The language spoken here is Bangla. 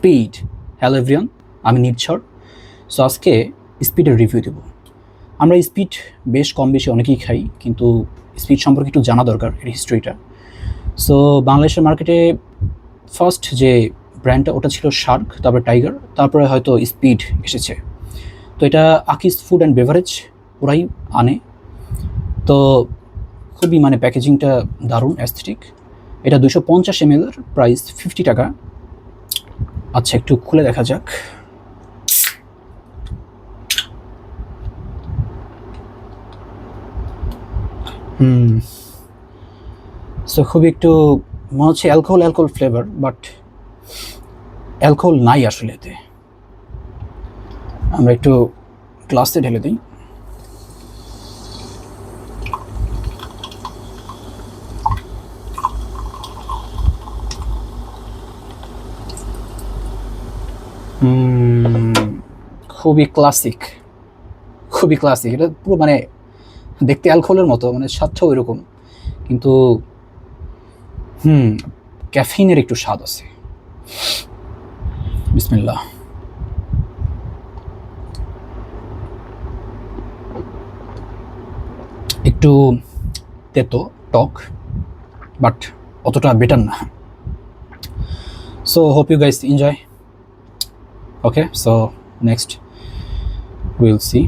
স্পিড। হ্যালো এভরিওয়ান, আমি নির্ঝর। সো আজকে স্পিডের রিভিউ দেব। আমরা স্পিড বেশ কম বেশি অনেকেই খাই, কিন্তু স্পিড সম্পর্কে একটু জানা দরকার, এর হিস্ট্রিটা। সো বাংলাদেশের মার্কেটে ফার্স্ট যে ব্র্যান্ডটা ওটা ছিল শার্ক, তারপরে টাইগার, তারপরে হয়তো স্পিড এসেছে। তো এটা আকিস ফুড অ্যান্ড বেভারেজ ওরাই আনে। তো খুবই প্যাকেজিংটা দারুণ, অ্যাস্থেটিক। এটা 250 ml, প্রাইস 50 টাকা। আচ্ছা, একটু খুলে দেখা যাক। সো খুবই একটু মনে হচ্ছে অ্যালকোহল ফ্লেভার, বাট অ্যালকোহল নাই আসলে এতে। আমরা একটু গ্লাসে ঢেলে দিই। খুবই ক্লাসিক। এটা পুরো দেখতে অ্যালকোহলের মতো, স্বাদটাও এরকম, কিন্তু ক্যাফিনের একটু স্বাদ আছে। বিসমিল্লাহ। একটু তেতো টক, বাট অতটা বেটার না। So hope you guys enjoy. Okay, so next will C.